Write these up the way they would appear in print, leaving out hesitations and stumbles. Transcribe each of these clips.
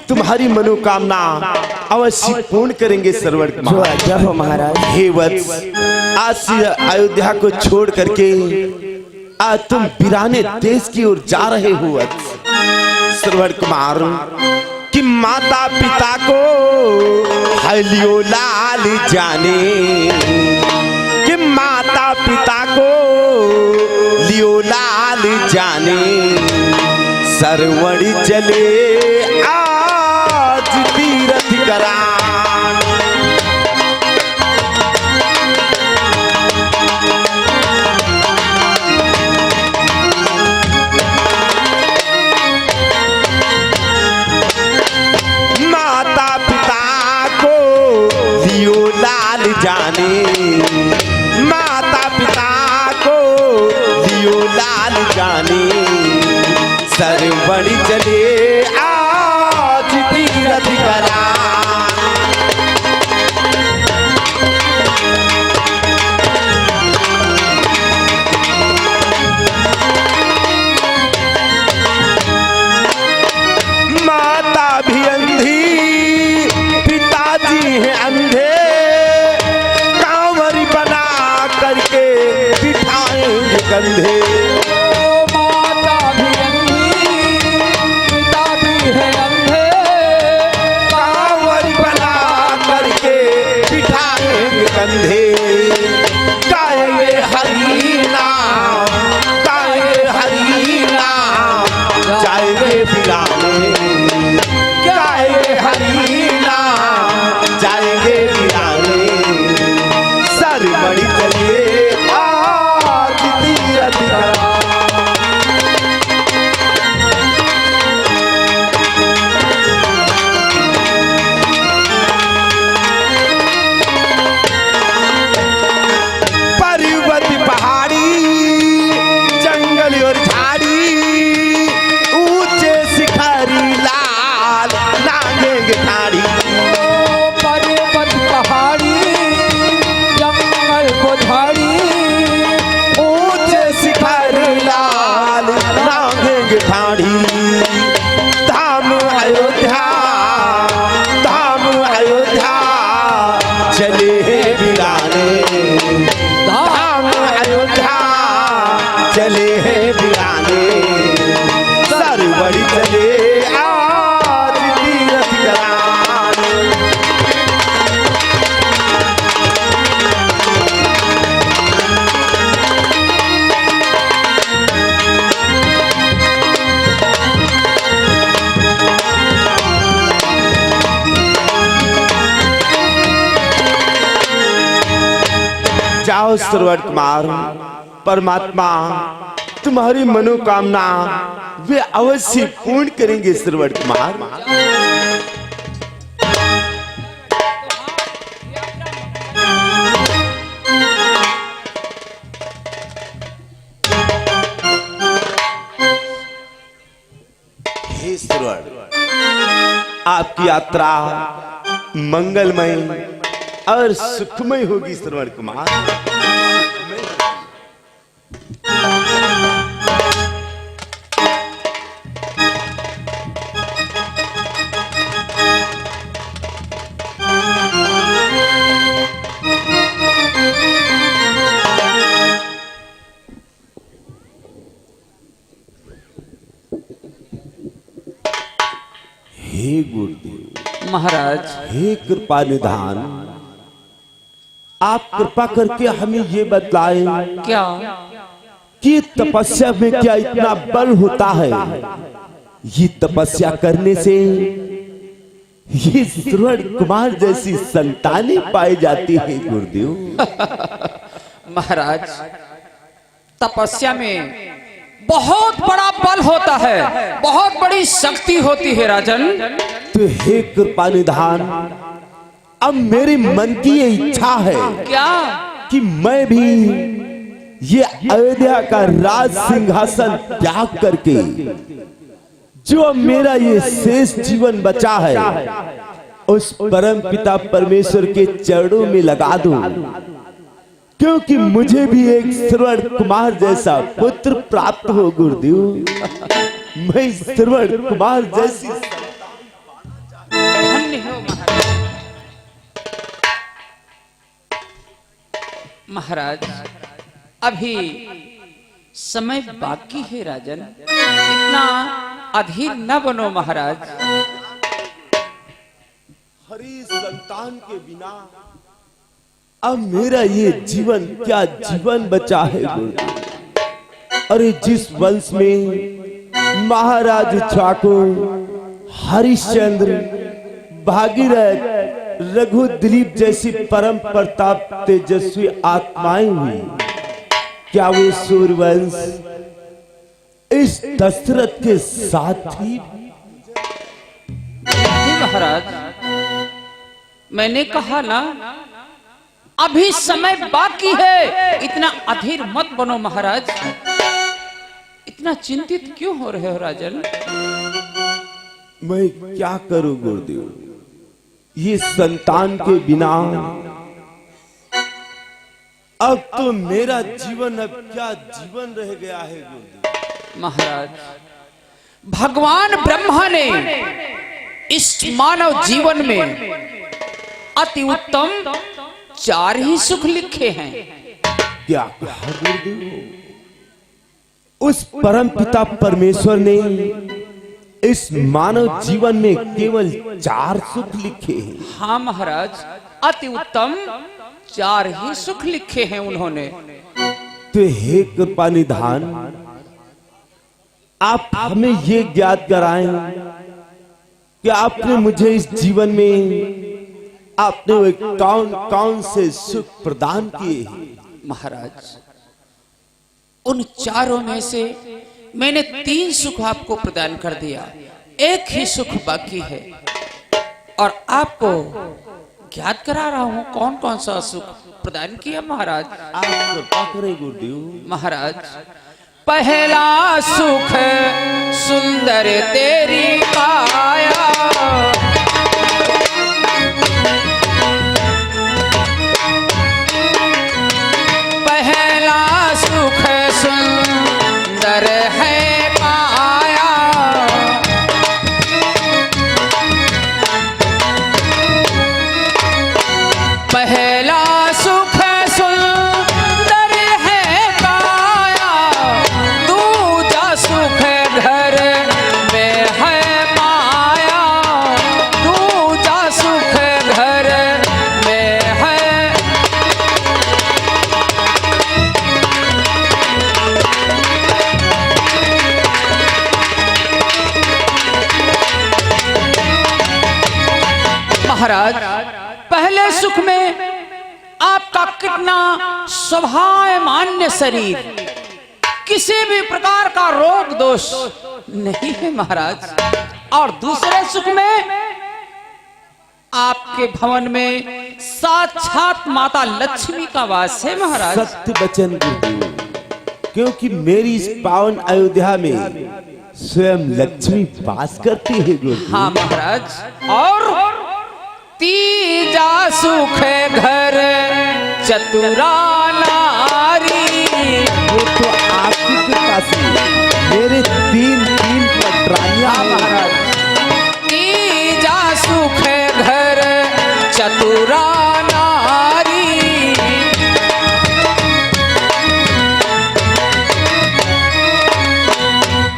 तुम्हारी मनोकामना अवश्य पूर्ण करेंगे श्रवण कुमार। जय हो महाराज। हे वत्स, आज से अयोध्या को छोड़ करके आज तुम वीराने देश की ओर जा रहे हो वत्स। श्रवण कुमार कि माता पिता को हलियो लाल जाने, कि माता पिता को लियो लाल जाने, सरवण चले आज तीरथ करान। माता पिता को लियो लाल जाने, माता पिता को लियो लाल जाने, सरवण चले आज तीरथ करान। माता भी अंधी, पिताजी हैं अंधे, कांवरी बना करके बिठाएंगे कंधे। कंधे गाएंगे हरि नाम, गाएंगे हरि नाम, जाएंगे वीराने, गाएंगे हरि नाम, जाएंगे वीराने, सरवण चले आज तीरथ करान। धाम अयोध्या, धाम अयोध्या चले वीराने, धाम अयोध्या चले वीराने, सरवण चले आज तीरथ करान। जाओ श्रवण कुमार, परमात्मा तुम्हारी मनोकामना वे अवश्य पूर्ण करेंगे श्रवण कुमार। हे श्रवण, आपकी यात्रा मंगलमय और सुखमय होगी श्रवण कुमार। हे गुरुदेव महाराज। हे कृपा निधान, आप कृपा करके हमें ये बतलाएं क्या कि तपस्या में क्या इतना बल होता है? ये तपस्या करने से ये श्रवण कुमार जैसी संतानें पाई जाती है गुरुदेव। महाराज, तपस्या में बहुत बड़ा बल होता है, बहुत बड़ी शक्ति होती है राजन। तो हे कृपा निधान, अब मेरे मन की ये इच्छा है क्या कि मैं भी ये अयोध्या का राज सिंहासन त्याग करके जो मेरा ये शेष जीवन बचा है उस परम पिता परमेश्वर के चरणों में लगा दूं, क्योंकि मुझे भी एक श्रवण कुमार जैसा पुत्र प्राप्त हो गुरुदेव। मैं श्रवण कुमार जैसी हो महाराज। महाराज अभी समय बाकी है राजन, इतना अधीर न बनो महाराज। हरी संतान के बिना अब मेरा ये जीवन क्या जीवन बचा है गुरुदेव। अरे जिस वंश में महाराज ठाकुर, हरिश्चंद्र, भागीरथ, रघु, दिलीप जैसी परम प्रताप तेजस्वी आत्माएं हुई, क्या वो सूर्यवंश इस दशरथ के साथ थी? महाराज मैंने कहा ना, अभी समय बाकी है, इतना अधीर मत बनो महाराज। इतना चिंतित क्यों हो रहे हो राजन? मैं क्या करूं गुरुदेव, ये संतान के बिना अब तो मेरा जीवन अब क्या जीवन रह गया है गुरुदेव। महाराज भगवान ब्रह्मा ने इस मानव जीवन में अति उत्तम 4 ही सुख लिखे हैं। क्या कहा गुरुदेव? उस परम पिता परमेश्वर ने इस मानव जीवन में केवल 4 सुख लिखे हैं। हाँ महाराज, अति उत्तम 4 ही सुख लिखे हैं उन्होंने। तो हे कृपा निधान, आप हमें ये ज्ञात कराएं कि आपने मुझे इस जीवन में आपने वो कौन कौन से सुख प्रदान किए हैं? महाराज उन 4 में से मैंने 3 सुख आपको प्रदान कर दिया, 1 ही सुख बाकी है और आपको ज्ञात करा रहा हूं कौन कौन सा सुख प्रदान किया। महाराज आप कृपा करें गुरुदेव। महाराज पहला सुख सुंदर तेरी काया, पहला सुख सुंदर है पाया, पहला सुख सुंदर है पाया, दूजा सुख घर में है पाया, दूजा सुख घर में है। महाराज पहले सुख में आपका कितना स्वभाव मान्य शरीर, किसी भी प्रकार का रोग दोष नहीं है महाराज। और दूसरे सुख में आपके भवन में साक्षात माता लक्ष्मी का वास है महाराज। सत्य वचन गुरुदेव, क्योंकि मेरी इस पावन अयोध्या में स्वयं लक्ष्मी वास करती है गुरुदेव। हाँ महाराज, और तीजा सुख घर चतुरा नारी, वो तो आपकी कृपा से मेरे 3 पटरानियां महाराज। तीजा सुख घर चतुरा नारी,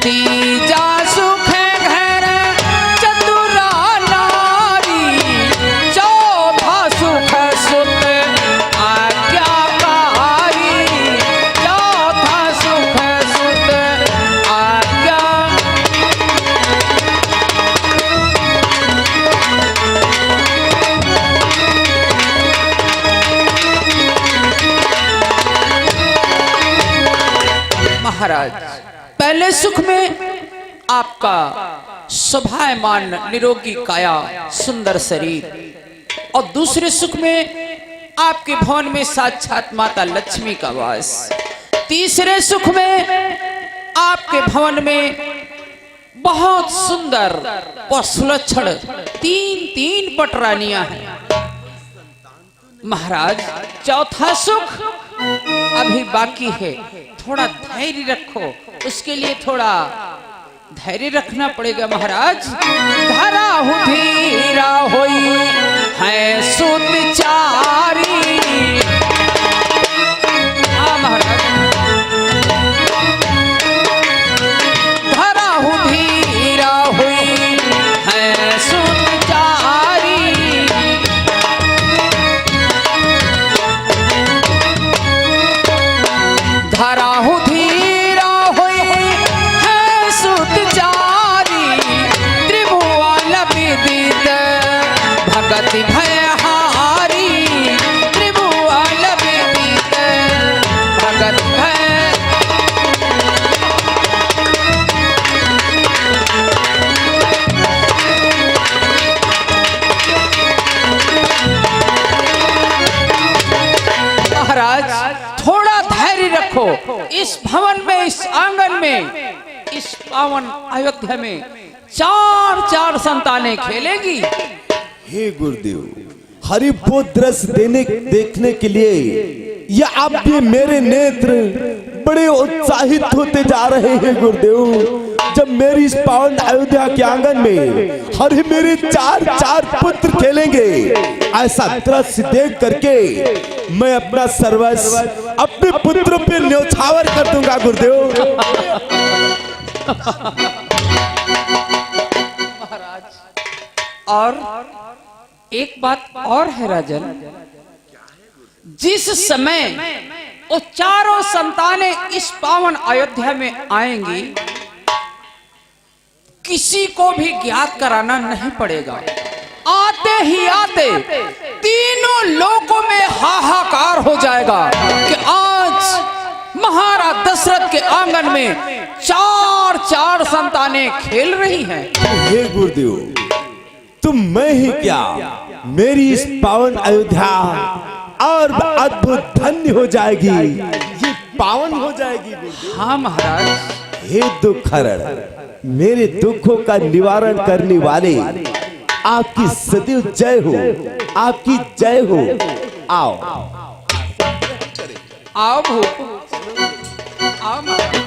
तीजा सुख घर चतुरा नारी, चौथा सुख सुत आज्ञाकारी, चौथा सुख सुत आज्ञा। महाराज पहले सुख में आपका शोभायमान निरोगी काया, सुंदर शरीर, और दूसरे सुख में आपके भवन में साक्षात माता लक्ष्मी का वास, तीसरे सुख में आपके भवन में बहुत सुंदर और सुलक्षण 3 पटरानियां हैं। महाराज चौथा सुख अभी बाकी है, थोड़ा धैर्य रखो, उसके लिए थोड़ा धैर्य रखना पड़ेगा महाराज। धरा हूँ धीरा होई भगति भयहारी त्रिभुवन विदित भगति भय। महाराज थोड़ा धैर्य रखो, इस भवन में, इस आंगन में, इस पावन अयोध्या में चार चार संतानें खेलेगी। हे गुरुदेव, हरि वो दृश्य देखने के लिए या आप भी मेरे नेत्र बड़े उत्साहित होते जा रहे हैं गुरुदेव। जब मेरी इस पावन अयोध्या के आंगन में हरि मेरे चार चार पुत्र खेलेंगे, ऐसा दृश्य देख करके मैं अपना सर्वस्व अपने पुत्रों पे न्यौछावर कर दूंगा गुरुदेव। महाराज और एक बात और है राजन, जिस समय वो चारों संतानें इस पावन अयोध्या में आएंगी, किसी को भी ज्ञात कराना नहीं पड़ेगा। आते ही आते तीनों लोकों में हाहाकार हो जाएगा कि आज महाराज दशरथ के आंगन में चार चार संतानें खेल रही हैं। हे गुरुदेव, तुम मैं ही क्या, मेरी इस पावन अयोध्या और अद्भुत धन्य हो जाएगी, ये पावन हो जाएगी गुरुदेव। हाँ महाराज। हे दुख हरण, मेरे दुखों का निवारण करने वाले, आपकी सदैव जय हो, आपकी जय हो। आओ आओ भूप, आओ महाराज।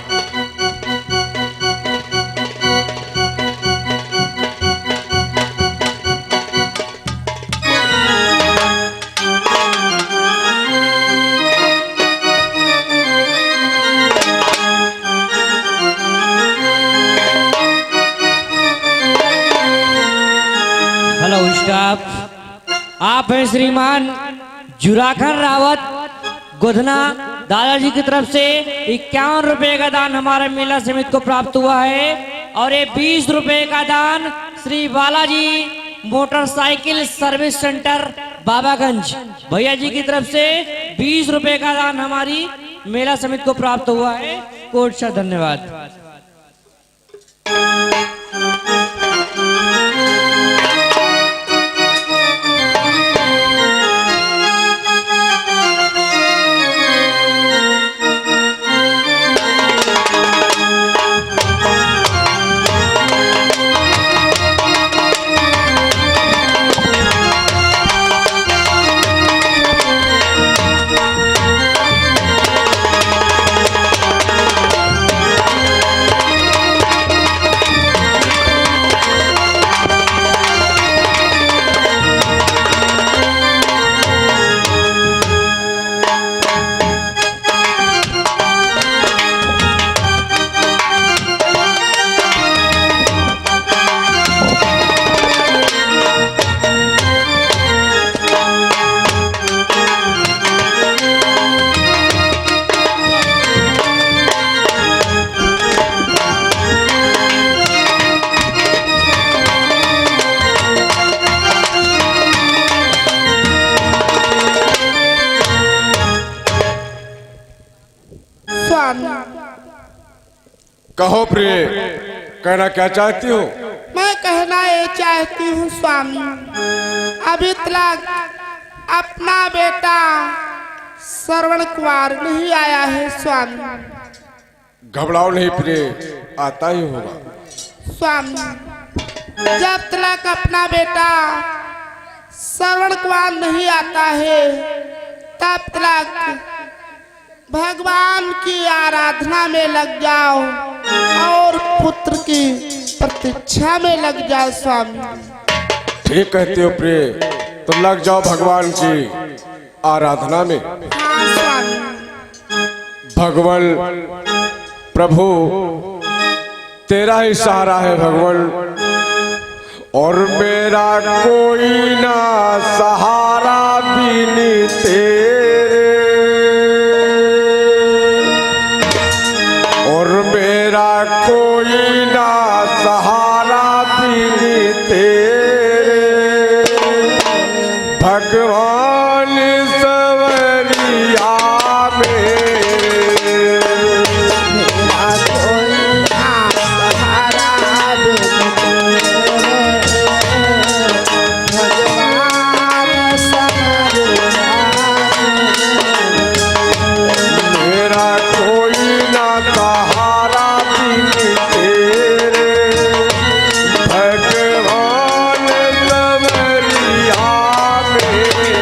हेलो स्टाफ, आप हैं श्रीमान जुराखन रावत गोधना। दादाजी की तरफ से 51 रुपए का दान हमारे मेला समिति को प्राप्त हुआ है और ये 20 रुपए का दान Shri Balaji motorcycle service centre Babaganj भैया जी की तरफ से 20 रुपए का दान हमारी मेला समिति को प्राप्त हुआ है। कोट सा धन्यवाद। कहो प्रिय, कहना क्या चाहती हो? मैं कहना ये चाहती हूँ स्वामी, अभी तक अपना बेटा श्रवण कुमार नहीं आया है स्वामी। घबराओ नहीं प्रिय, आता ही होगा। स्वामी, जब तक अपना बेटा श्रवण कुमार नहीं आता है, तब तक भगवान की आराधना में लग जाओ और पुत्र की प्रतीक्षा में लग जाओ स्वामी। ठीक कहते हो प्रिय, तो लग जाओ भगवान की आराधना में। हाँ स्वामी। भगवान प्रभु तेरा ही सहारा है भगवान, और मेरा कोई ना सहारा भी नहीं तेरे, और मेरा कोई ना सहारा भी नहीं तेरे। भगवान सवरिया मेरे मेरा कोई ना सहारा भगवान सवरिया मेरा कोई ना सहारा बिन तेरे भगवान सवरिया मेरे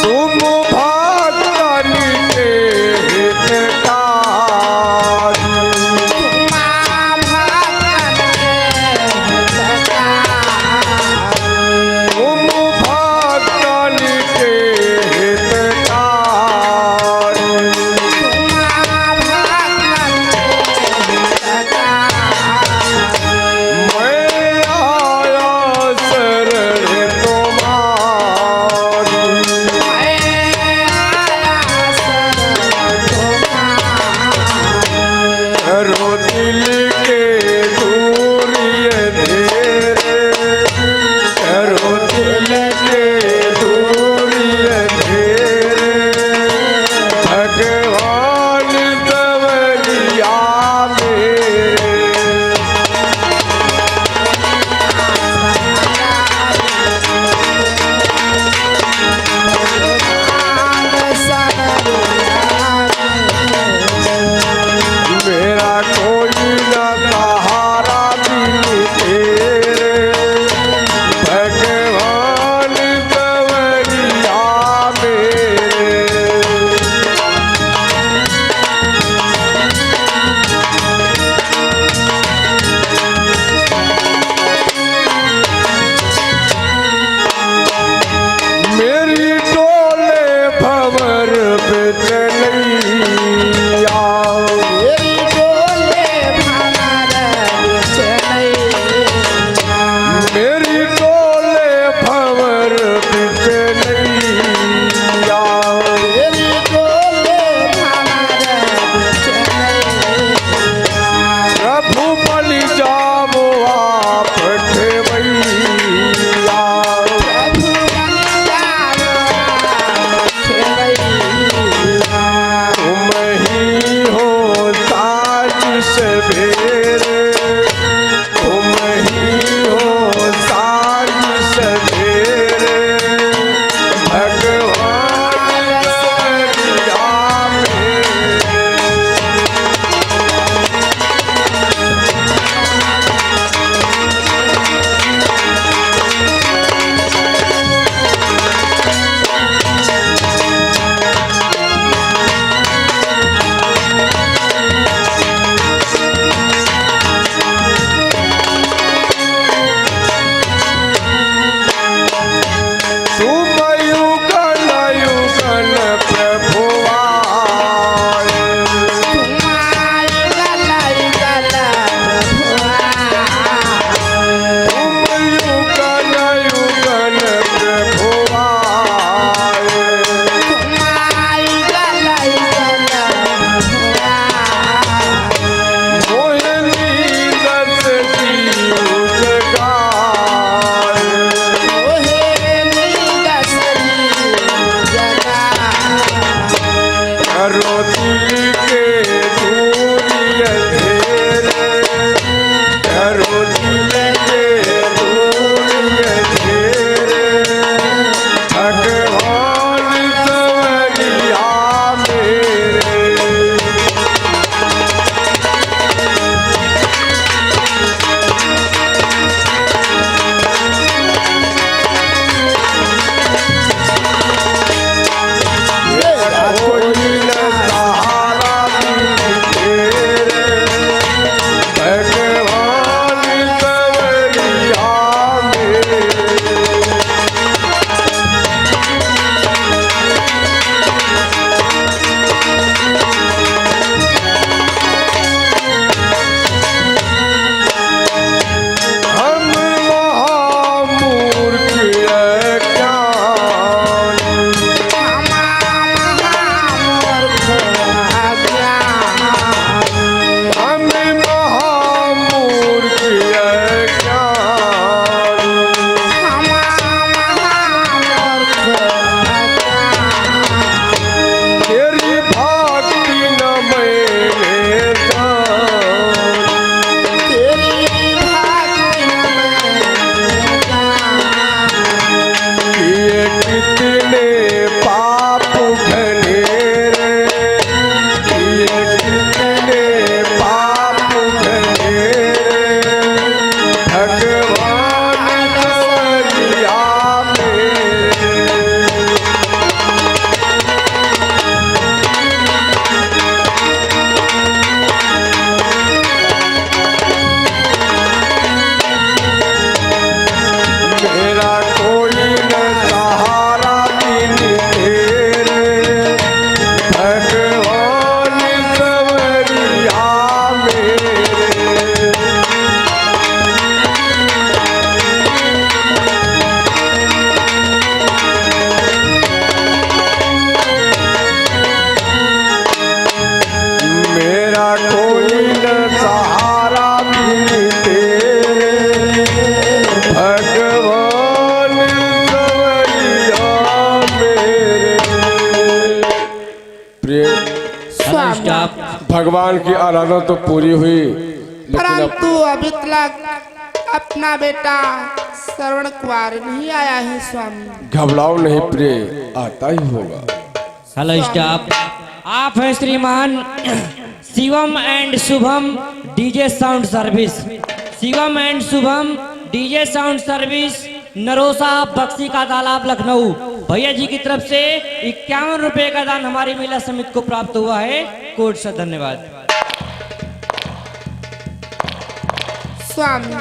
तुम भक्तन के हितकारी तुम भक्तन के हितकारी मैं आया शरण तुम्हारी करो दिल के दूरिय धेरे करो दिल के दूरिय धेरे भगवान सवरिया मेरे मेरा कोई न सहारा बिन तेरे भगवान सवरिया मेरे मेरी डोले भंवर बिचलैया मेरी डोले भंवर बिचलैया प्रभु बलि जाओ आप ठेवैया तुम ही हो ताज सवेरे तुम ही हो ताज सवेरे भगवान सवरिया मेरे तुम युगन युगन प्रभुआए तुम युगन युगन प्रभुआए मोहिनी दस जीव जगाए करो दिल के दूरिय धेरे करो दिल के दूरिय धेरे भगवान सवरिया मेरे कोई न सहारा हेलो स्टाफ। भगवान की आराधना तो पूरी हुई, लेकिन अब परंतु अभी तक अपना बेटा श्रवण कुमार नहीं आया है स्वामी। घबराओ नहीं प्रिय, आता ही होगा। Hello staff. आप हैं श्रीमान Shivam and Shubham DJ sound service. Shivam and Shubham DJ sound service, नरोसा बक्सी का तालाब लखनऊ। भैया जी की तरफ से 51 रुपए का दान हमारी महिला समिति को प्राप्त हुआ है। कोट से धन्यवाद। स्वामी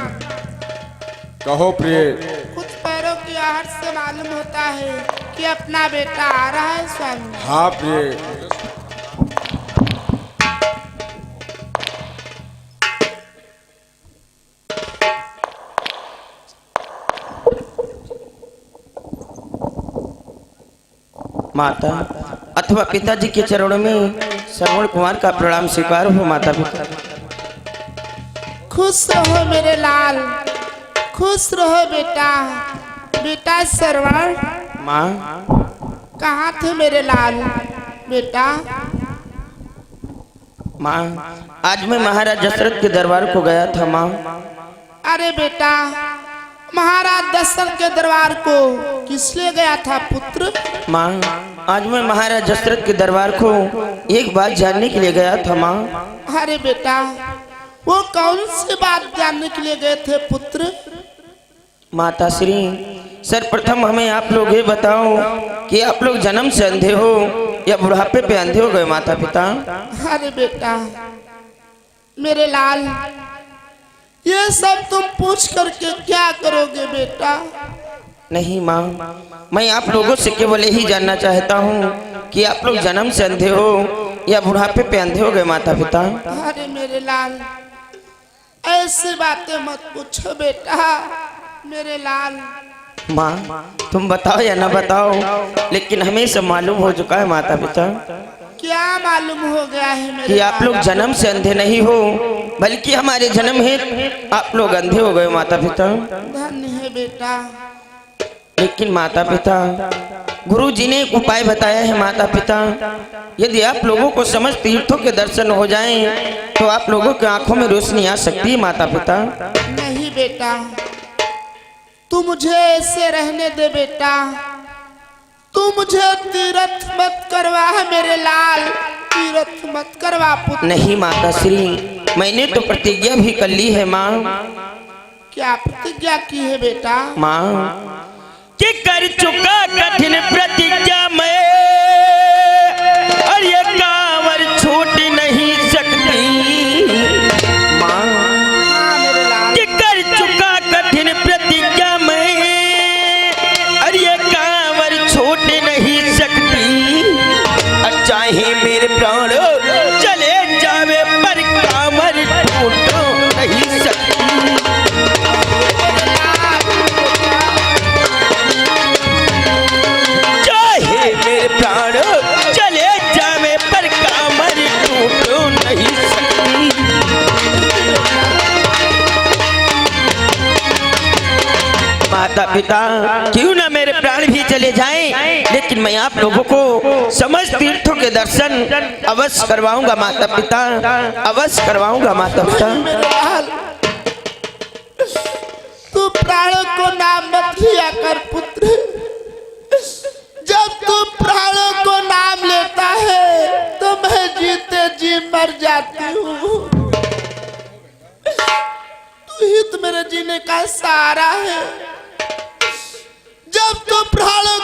कहो प्रिय। कुछ पैरों की आहट से मालूम होता है कि अपना बेटा आ रहा है स्वामी। हाँ प्रिय, माता अथवा पिताजी के चरणों में श्रवण कुमार का प्रणाम स्वीकार हो। माता पिता खुश रहो मेरे लाल, खुश रहो बेटा। बेटा श्रवण माँ, कहाँ थे मेरे लाल बेटा? माँ आज मैं महाराज दशरथ के दरबार को गया था माँ। अरे बेटा, महाराज दशरथ के दरबार को किस लिए गया था पुत्र? माँ आज मैं महाराज दशरथ के दरबार को एक बात जानने के लिए गया था माँ। अरे बेटा, वो कौन सी बात जानने के लिए गए थे पुत्र? माता श्री सर्वप्रथम हमें आप लोग ये बताओ कि आप लोग जन्म से अंधे हो या बुढ़ापे पे अंधे हो गए माता पिता? अरे बेटा मेरे लाल, ये सब तुम पूछ करके क्या करोगे बेटा? नहीं माँ, मैं आप लोगों से केवल यही जानना चाहता हूँ कि आप लोग जन्म से अंधे हो या बुढ़ापे पे अंधे हो गए माता पिता? अरे मेरे लाल, ऐसी बातें मत पूछो बेटा मेरे लाल। माँ तुम बताओ या ना बताओ, लेकिन हमें सब मालूम हो चुका है माता पिता। क्या मालूम हो गया है मेरे कि आप लोग लाल? जन्म से अंधे नहीं हो, बल्कि हमारे जन्म हेतु आप लोग अंधे हो गए माता पिता। धन्य है बेटा। लेकिन माता पिता, गुरु जी ने एक उपाय बताया है माता पिता। यदि आप लोगों को समस्त तीर्थों के दर्शन हो जाएं, तो आप लोगों की आंखों में रोशनी आ सकती है माता पिता। नहीं बेटा, तू मुझे ऐसे रहने दे बेटा। तू मुझे तीर्थ मत करवा मेरे लाल, तीर्थ मत करवा पुत्र। नहीं माता श्री, मैंने तो प्रतिज्ञा भी कर ली है माँ। क्या प्रतिज्ञा की है बेटा? माँ कि कर चुका कठिन प्रतिज्ञा मैं, और ये कांवर छूट नहीं सकती। माँ हाँ मेरे लाल। कि कर चुका कठिन प्रतिज्ञा मैं, और ये कांवर छूट नहीं सकती। और चाहे मेरे प्राण चले जावे, पर कांवर छूट नहीं सकती। चाहे मेरे प्राण चले जावे, पर कांवर टूट नहीं सकती। माता पिता, क्यों ना मेरे प्राण भी चले जाएं, लेकिन मैं आप लोगों को समस्त तीर्थों के दर्शन अवश्य करवाऊंगा माता पिता, अवश्य करवाऊंगा माता पिता। मेरे लाल, तू प्राणों को नाम मत लिया कर पुत्र। जब तू प्राणों को नाम लेता है, तो मैं जीते जी मर जाती हूँ। तू ही तो मेरे जीने का सहारा है। जब तू प्राणों